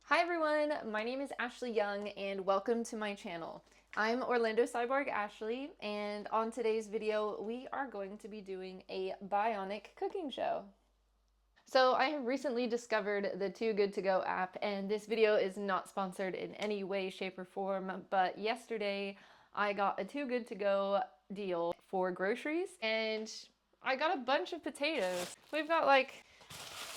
Hi everyone, my name is Ashley Young and welcome to my channel. I'm Orlando Cyborg Ashley, and on today's video we are going to be doing a bionic cooking show. So I have recently discovered the Too Good To Go app, and this video is not sponsored in any way, shape, or form, but yesterday I got a Too Good To Go deal for groceries and I got a bunch of potatoes. We've got like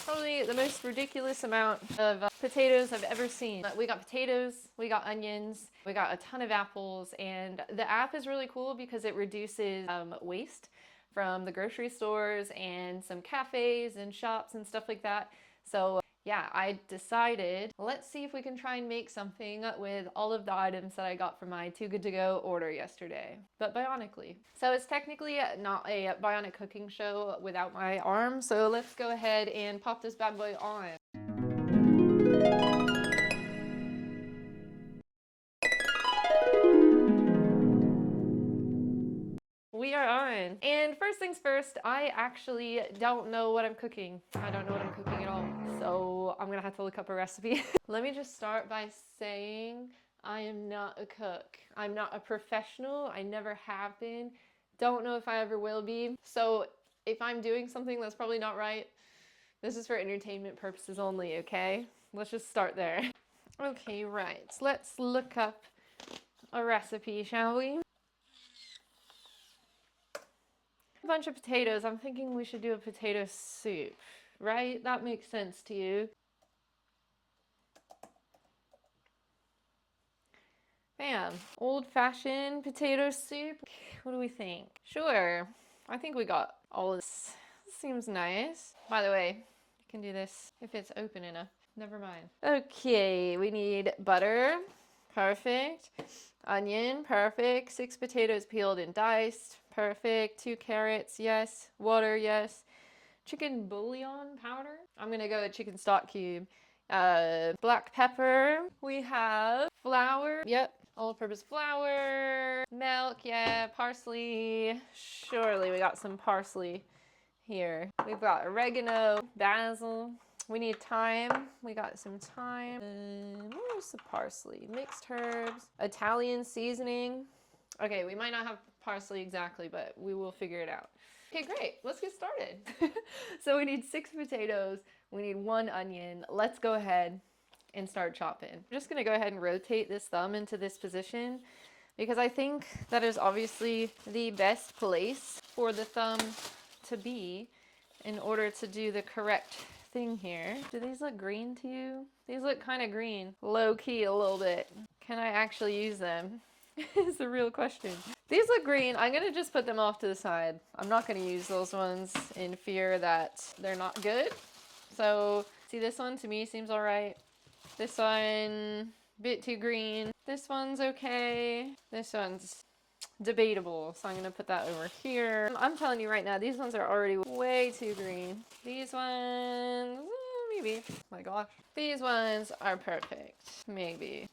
probably the most ridiculous amount of potatoes I've ever seen. We got potatoes, we got onions, we got a ton of apples, and the app is really cool because it reduces waste from the grocery stores and some cafes and shops and stuff like that. So yeah, I decided, let's see if we can try and make something with all of the items that I got from my Too Good To Go order yesterday, but bionically. So it's technically not a bionic cooking show without my arm, so let's go ahead and pop this bad boy on. We are on. And first things first, I actually don't know what I'm cooking. I don't know what I'm cooking at all. So I'm gonna have to look up a recipe. Let me just start by saying I am not a cook. I'm not a professional. I never have been. Don't know if I ever will be. So if I'm doing something that's probably not right, this is for entertainment purposes only, okay? Let's just start there. Okay, right. Let's look up a recipe, shall we? Bunch of potatoes. I'm thinking we should do a potato soup, right? That makes sense to you. Bam. Old-fashioned potato soup. What do we think? Sure. I think we got all of this. Seems nice. By the way, you can do this if it's open enough. Never mind. Okay, we need butter. Perfect. Onion, perfect. 6 potatoes peeled and diced. Perfect. 2 carrots, yes. Water, yes. Chicken bouillon powder. I'm gonna go with chicken stock cube. Black pepper. We have flour. Yep. All-purpose flour. Milk, yeah. Parsley. Surely we got some parsley here. We've got oregano, basil. We need thyme. We got some thyme. Where's the parsley? Mixed herbs. Italian seasoning. Okay, we might not have parsley exactly, but we will figure it out. Okay, great. Let's get started. So we need 6 potatoes. We need 1 onion. Let's go ahead and start chopping. I'm just gonna go ahead and rotate this thumb into this position because I think that is obviously the best place for the thumb to be in order to do the correct thing here. Do these look green to you? These look kind of green. Low key a little bit. Can I actually use them? Is the real question. These look green. I'm gonna just put them off to the side. I'm not gonna use those ones in fear that they're not good. So, see, this one to me seems all right. This one, bit too green. This one's okay. This one's debatable, so I'm gonna put that over here. I'm telling you right now, these ones are already way too green. These ones, maybe. Oh my gosh. These ones are perfect. Maybe.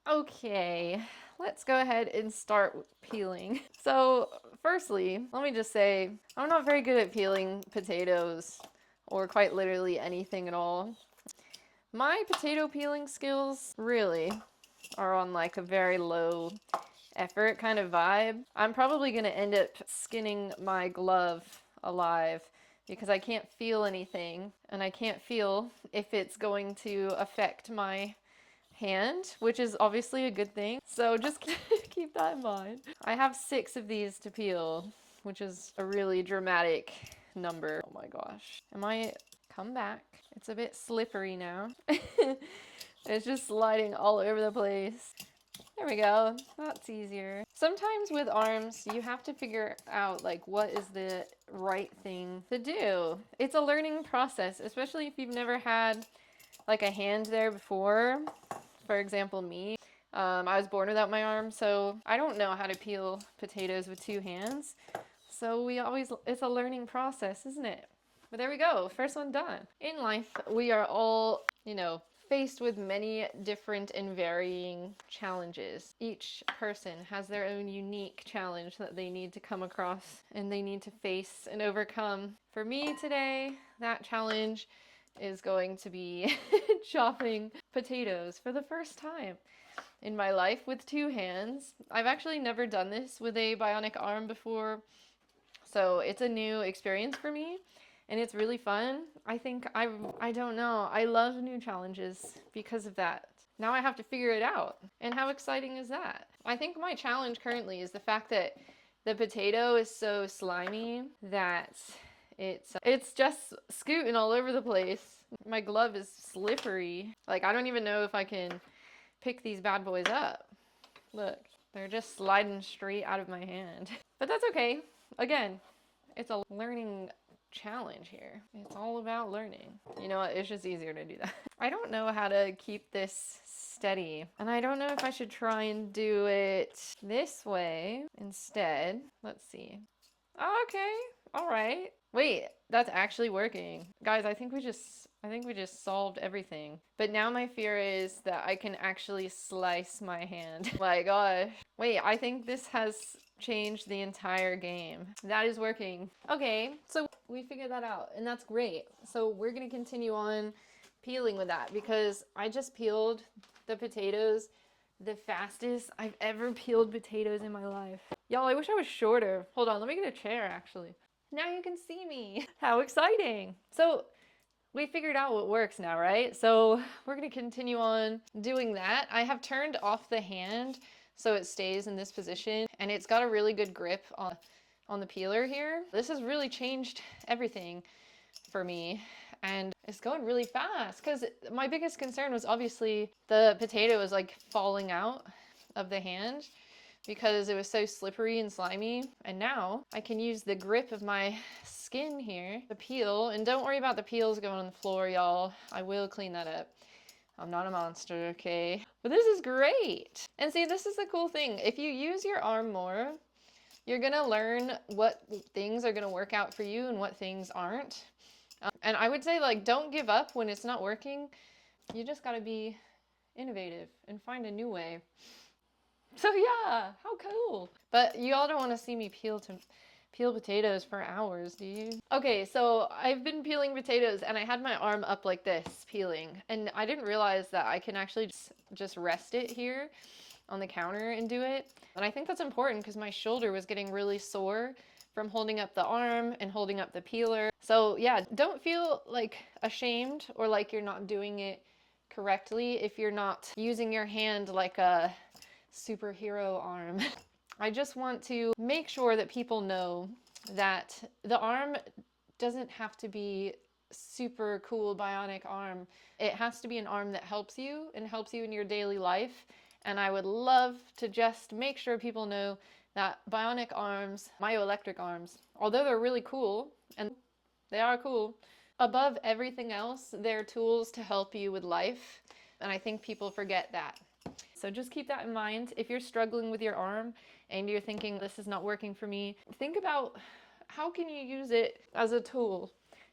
Okay, let's go ahead and start peeling. So, firstly, let me just say, I'm not very good at peeling potatoes, or quite literally anything at all. My potato peeling skills really are on like a very low effort kind of vibe. I'm probably gonna end up skinning my glove alive because I can't feel anything, and I can't feel if it's going to affect my hand, which is obviously a good thing. So just keep that in mind. I have 6 of these to peel, which is a really dramatic number. Oh my gosh. Come back. It's a bit slippery now. It's just sliding all over the place. There we go. That's easier. Sometimes with arms, you have to figure out like what is the right thing to do. It's a learning process, especially if you've never had like a hand there before. For example, me. I was born without my arm, so I don't know how to peel potatoes with 2 hands. So it's a learning process, isn't it? But there we go, first one done. In life, we are all, faced with many different and varying challenges. Each person has their own unique challenge that they need to come across and they need to face and overcome. For me today, that challenge is going to be chopping potatoes for the first time in my life with two hands. I've actually never done this with a bionic arm before, so it's a new experience for me, and it's really fun. I don't know, I love new challenges because of that. Now I have to figure it out, and how exciting is that? I think my challenge currently is the fact that the potato is so slimy that it's just scooting all over the place. My glove is slippery. Like, I don't even know if I can pick these bad boys up. Look, they're just sliding straight out of my hand. But that's okay. Again, it's a learning challenge here. It's all about learning. You know what? It's just easier to do that. I don't know how to keep this steady, and I don't know if I should try and do it this way instead. Let's see. Okay, all right. Wait, that's actually working. Guys, I think we just solved everything. But now my fear is that I can actually slice my hand. My gosh. Wait, I think this has changed the entire game. That is working. Okay, so we figured that out, and that's great. So we're gonna continue on peeling with that, because I just peeled the potatoes the fastest I've ever peeled potatoes in my life. Y'all, I wish I was shorter. Hold on, let me get a chair actually. Now you can see me. How exciting. So we figured out what works now, right? So we're gonna continue on doing that. I have turned off the hand so it stays in this position, and it's got a really good grip on the peeler here. This has really changed everything for me, and it's going really fast, because my biggest concern was obviously the potato was like falling out of the hand because it was so slippery and slimy. And now I can use the grip of my skin here to peel, and don't worry about the peels going on the floor, y'all. I will clean that up. I'm not a monster, okay? But this is great. And see, this is the cool thing. If you use your arm more, you're gonna learn what things are gonna work out for you and what things aren't. And I would say, like, don't give up when it's not working. You just gotta be innovative and find a new way. So yeah, how cool. But you all don't want to see me peel potatoes for hours, do you? Okay, so I've been peeling potatoes, and I had my arm up like this peeling, and I didn't realize that I can actually just rest it here on the counter and do it. And I think that's important because my shoulder was getting really sore from holding up the arm and holding up the peeler. So yeah, don't feel like ashamed or like you're not doing it correctly if you're not using your hand like a superhero arm. I just want to make sure that people know that the arm doesn't have to be super cool bionic arm. It has to be an arm that helps you and helps you in your daily life. And I would love to just make sure people know that bionic arms, myoelectric arms, although they're really cool, and they are cool, above everything else, they're tools to help you with life. And I think people forget that. So just keep that in mind. If you're struggling with your arm and you're thinking this is not working for me, think about how can you use it as a tool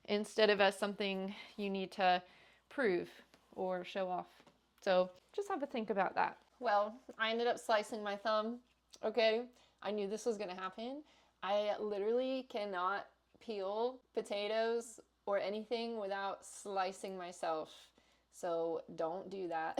instead of as something you need to prove or show off. So just have a think about that. Well, I ended up slicing my thumb. Okay, I knew this was gonna happen. I literally cannot peel potatoes or anything without slicing myself. So don't do that.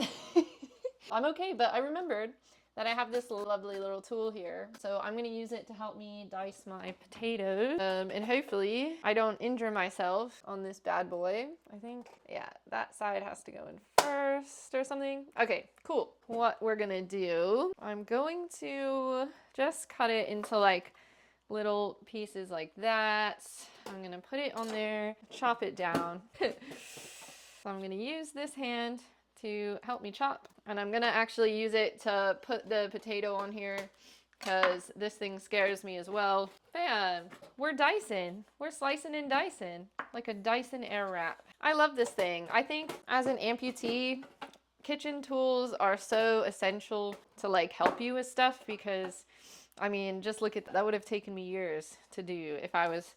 I'm okay, but I remembered that I have this lovely little tool here. So I'm gonna use it to help me dice my potatoes. And hopefully I don't injure myself on this bad boy. I think, yeah, that side has to go in first or something. Okay, cool. What we're gonna do, I'm going to just cut it into like little pieces like that. I'm gonna put it on there, chop it down. So I'm gonna use this hand to help me chop, and I'm gonna actually use it to put the potato on here because this thing scares me as well. Bam! We're dicing. We're slicing and dicing like a Dyson Airwrap. I love this thing. I think as an amputee, kitchen tools are so essential to like help you with stuff, because I mean, just look at that. That would have taken me years to do if I was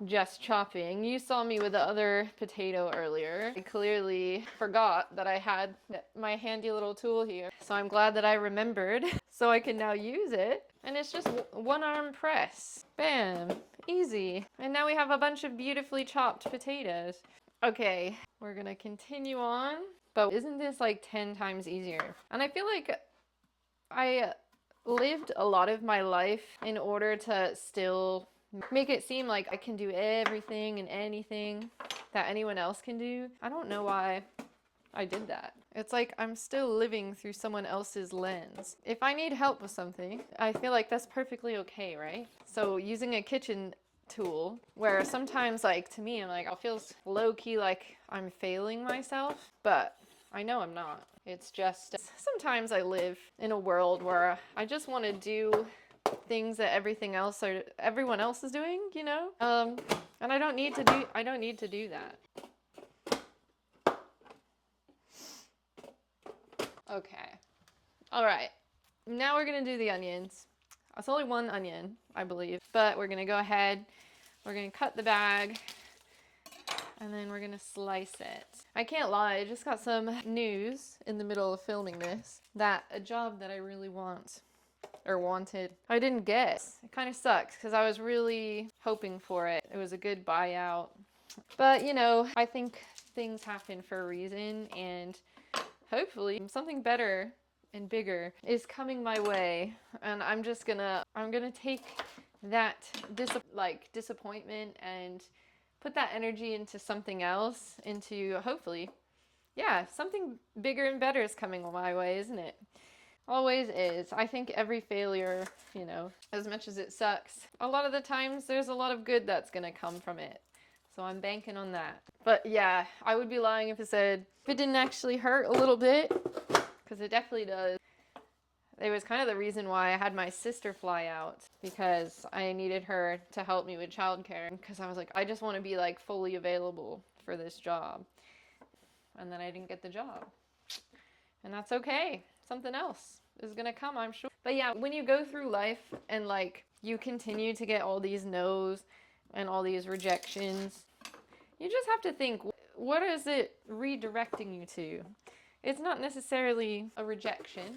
just chopping. You saw me with the other potato earlier. I clearly forgot that I had my handy little tool here. So I'm glad that I remembered so I can now use it. And it's just one arm press. Bam, easy. And now we have a bunch of beautifully chopped potatoes. Okay, we're gonna continue on. But isn't this like 10 times easier? And I feel like I lived a lot of my life in order to still make it seem like I can do everything and anything that anyone else can do. I don't know why I did that. It's like I'm still living through someone else's lens. If I need help with something, I feel like that's perfectly okay, right? So using a kitchen tool where sometimes, like, to me, I'm like, I'll feel low-key like I'm failing myself, but I know I'm not. It's just sometimes I live in a world where I just want to do things that everyone else is doing, you know? And I don't need to do that. Okay. All right. Now we're going to do the onions. It's only one onion, I believe, but we're going to go ahead. We're going to cut the bag and then we're going to slice it. I can't lie, I just got some news in the middle of filming this that a job that I really wanted, I didn't get. It kind of sucks because I was really hoping for it. It was a good buyout. But, you know, I think things happen for a reason, and hopefully something better and bigger is coming my way, and I'm gonna take that disappointment and put that energy into something else, into hopefully, yeah, something bigger and better is coming my way, isn't it? Always is. I think every failure, you know, as much as it sucks, a lot of the times there's a lot of good that's gonna come from it. So I'm banking on that. But yeah, I would be lying if it didn't actually hurt a little bit, because it definitely does. It was kind of the reason why I had my sister fly out, because I needed her to help me with childcare, because I was like, I just want to be like fully available for this job. And then I didn't get the job. And that's okay. Something else is gonna come, I'm sure. But yeah, when you go through life and like you continue to get all these no's and all these rejections, you just have to think, what is it redirecting you to? It's not necessarily a rejection,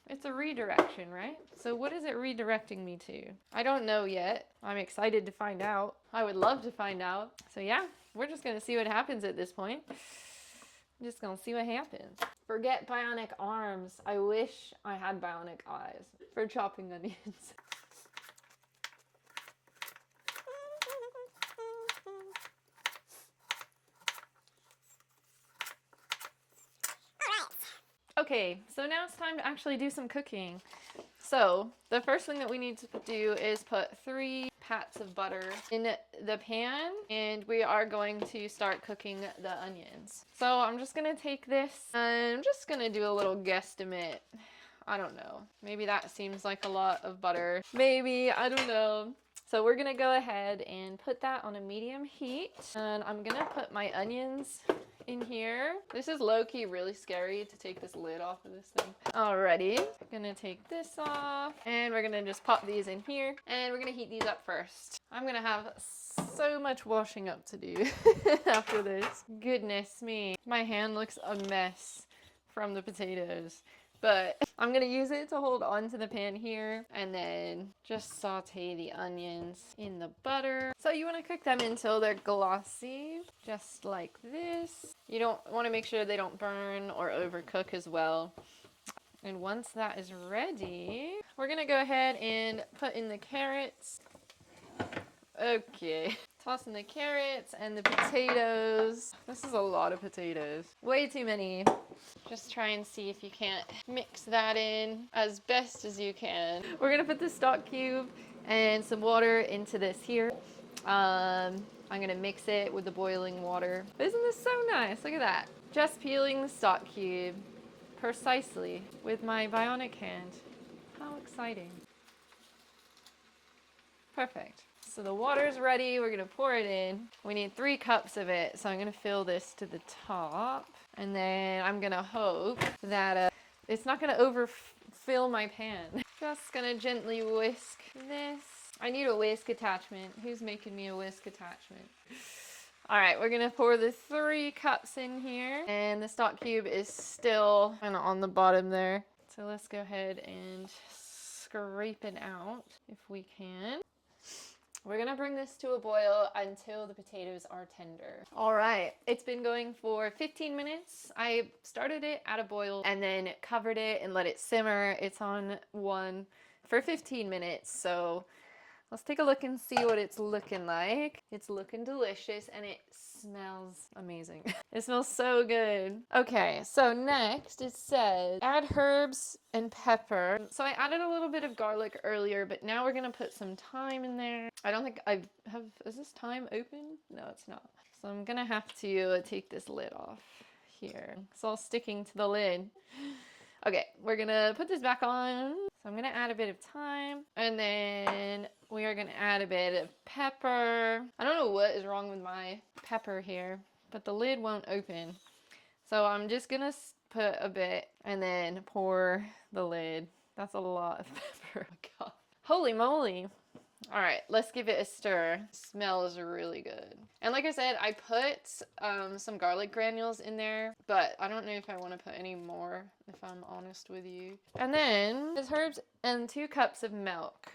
it's a redirection, right? So what is it redirecting me to? I don't know yet. I'm excited to find out. I would love to find out. So yeah, we're just gonna see what happens at this point. I'm just gonna see what happens. Forget bionic arms. I wish I had bionic eyes for chopping onions. Okay, so now it's time to actually do some cooking. So the first thing that we need to do is put 3 pats of butter in the pan, and we are going to start cooking the onions. So I'm just gonna take this and I'm just gonna do a little guesstimate. I don't know, maybe that seems like a lot of butter. Maybe, I don't know. So we're gonna go ahead and put that on a medium heat, and I'm gonna put my onions in here. This is low-key really scary to take this lid off of this thing. Alrighty, gonna take this off, and we're gonna just pop these in here, and we're gonna heat these up first. I'm gonna have so much washing up to do after this. Goodness me, my hand looks a mess from the potatoes. But I'm gonna use it to hold onto the pan here, and then just saute the onions in the butter. So you wanna cook them until they're glossy, just like this. You don't wanna make sure they don't burn or overcook as well. And once that is ready, we're gonna go ahead and put in the carrots. Okay. Toss in the carrots and the potatoes. This is a lot of potatoes. Way too many. Just try and see if you can't mix that in as best as you can. We're gonna put the stock cube and some water into this here. I'm gonna mix it with the boiling water. Isn't this so nice? Look at that. Just peeling the stock cube precisely with my bionic hand. How exciting. Perfect. So the water's ready, we're gonna pour it in. We need 3 cups of it, so I'm gonna fill this to the top. And then I'm gonna hope that it's not gonna overfill my pan. Just gonna gently whisk this. I need a whisk attachment. Who's making me a whisk attachment? All right, we're gonna pour the 3 cups in here. And the stock cube is still kind of on the bottom there. So let's go ahead and scrape it out if we can. We're gonna bring this to a boil until the potatoes are tender. All right, it's been going for 15 minutes. I started it at a boil and then covered it and let it simmer. It's on 1 for 15 minutes, so let's take a look and see what it's looking like. It's looking delicious and it smells amazing. It smells so good. Okay, so next it says add herbs and pepper. So I added a little bit of garlic earlier, but now we're gonna put some thyme in there. I don't think I have, is this thyme open? No, it's not. So I'm gonna have to take this lid off here. It's all sticking to the lid. Okay, we're gonna put this back on. So I'm gonna add a bit of thyme and then we are gonna add a bit of pepper. I don't know what is wrong with my pepper here, but the lid won't open. So I'm just gonna put a bit and then pour the lid. That's a lot of pepper. Oh my God. Holy moly. All right, let's give it a stir. Smells really good. And like I said, I put some garlic granules in there, but I don't know if I want to put any more, if I'm honest with you. And then there's herbs and 2 cups of milk.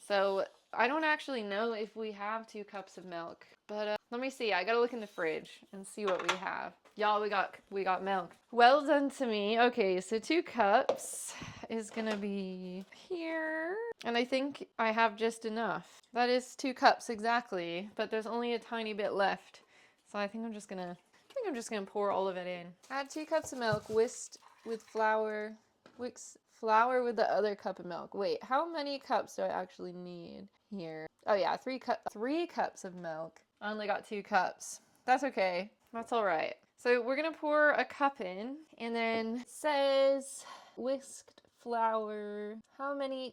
So I don't actually know if we have 2 cups of milk, but let me see. I gotta look in the fridge and see what we have. Y'all, we got milk. Well done to me. Okay, so 2 cups is gonna be here. And I think I have just enough. That is 2 cups exactly, but there's only a tiny bit left. So I think I'm just gonna pour all of it in. Add 2 cups of milk, whisked with flour. Whisk flour with the other cup of milk. Wait, how many cups do I actually need here? Oh yeah, 3 cups of milk. I only got 2 cups. That's okay. That's all right. So we're gonna pour a cup in, and then it says whisked flour. How many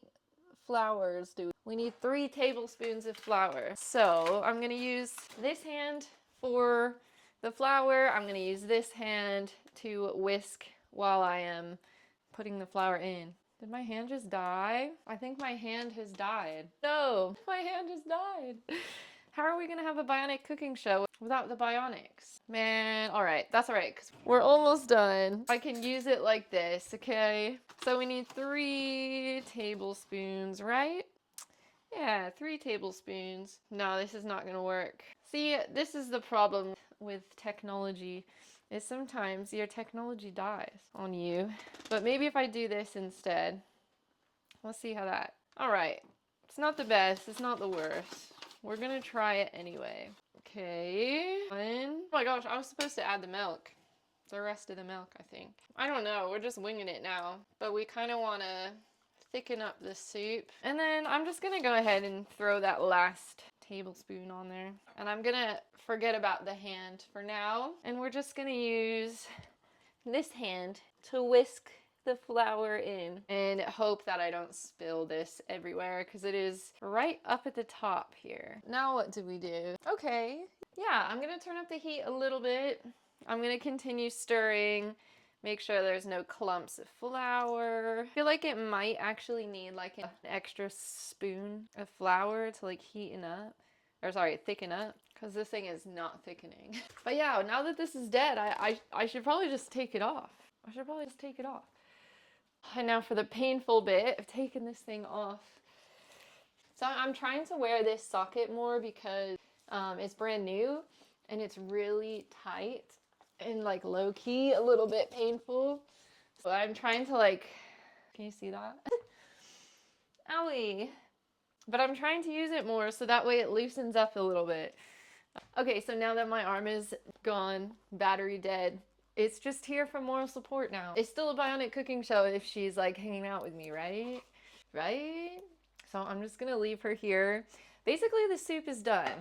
flours do we need? 3 tablespoons of flour. So I'm gonna use this hand for the flour. I'm gonna use this hand to whisk while I am putting the flour in. Did my hand just die? I think my hand has died. No, my hand has died. How are we gonna have a bionic cooking show without the bionics? Man, all right, that's all right, because we're almost done. I can use it like this, okay? So we need 3 tablespoons, right? Yeah, 3 tablespoons. No, this is not gonna work. See, this is the problem with technology, is sometimes your technology dies on you. But maybe if I do this instead, we'll see how that. All right, it's not the best, it's not the worst. We're gonna try it anyway. Okay. Oh my gosh, I was supposed to add the milk. The rest of the milk, I think. I don't know, we're just winging it now. But we kind of want to thicken up the soup. And then I'm just gonna go ahead and throw that last tablespoon on there. And I'm gonna forget about the hand for now. And we're just gonna use this hand to whisk the flour in and hope that I don't spill this everywhere because it is right up at the top here. Now what do we do? Okay, yeah, I'm gonna turn up the heat a little bit. I'm gonna continue stirring, make sure there's no clumps of flour. I feel like it might actually need like an extra spoon of flour to like thicken up, because this thing is not thickening. But yeah, now that this is dead, I should probably just take it off. And now for the painful bit of taking this thing off. So I'm trying to wear this socket more because it's brand new and it's really tight and like low key a little bit painful. So I'm trying to like, can you see that? Owie. But I'm trying to use it more so that way it loosens up a little bit. Okay, so now that my arm is gone, battery dead, it's just here for moral support now. It's still a bionic cooking show if she's like hanging out with me, right? Right? So I'm just gonna leave her here. Basically, the soup is done.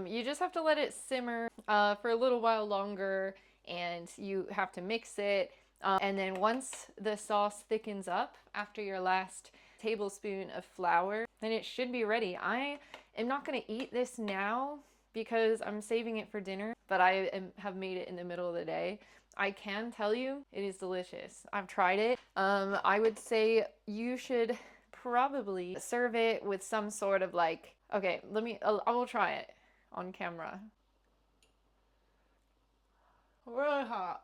You just have to let it simmer for a little while longer, and you have to mix it. And then once the sauce thickens up after your last tablespoon of flour, then it should be ready. I am not gonna eat this now because I'm saving it for dinner, but I have made it in the middle of the day. I can tell you it is delicious. I've tried it. I would say you should probably serve it with some sort of like, okay, I will try it on camera. Really hot.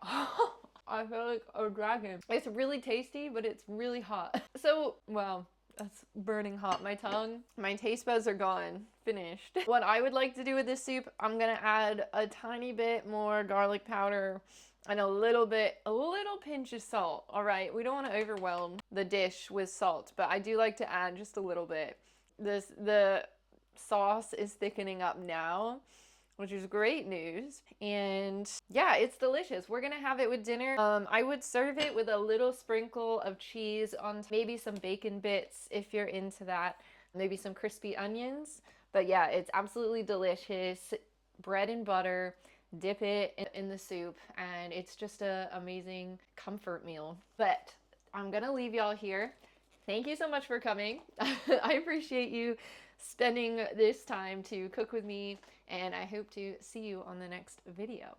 I feel like a dragon. It's really tasty, but it's really hot. So, well, That's burning hot. My tongue, my taste buds are gone. Finished. What I would like to do with this soup, I'm gonna add a tiny bit more garlic powder and a little pinch of salt. All right, we don't want to overwhelm the dish with salt, but I do like to add just a little bit. The sauce is thickening up now, which is great news. And yeah, it's delicious. We're gonna have it with dinner. I would serve it with a little sprinkle of cheese on maybe some bacon bits if you're into that, maybe some crispy onions. But yeah, it's absolutely delicious. Bread and butter, dip it in the soup, and it's just an amazing comfort meal. But I'm gonna leave y'all here. Thank you so much for coming. I appreciate you spending this time to cook with me, and I hope to see you on the next video.